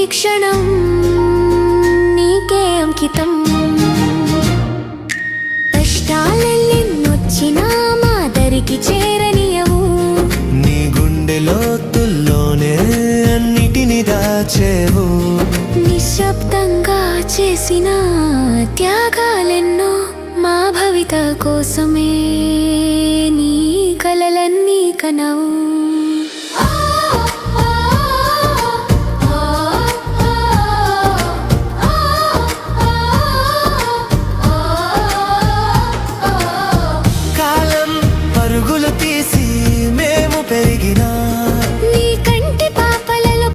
క్షణం నీకే అంకితం. కష్టాలెన్నొచ్చినా మా దరికి చేరనియవు. నీ గుండె లోతుల్లోనే అన్నిటిని దాచేవు. నిశ్శబ్దంగా చేసిన త్యాగాలెన్నో మా భవిత కోసమే. నీ కలలన్నీ కనవు.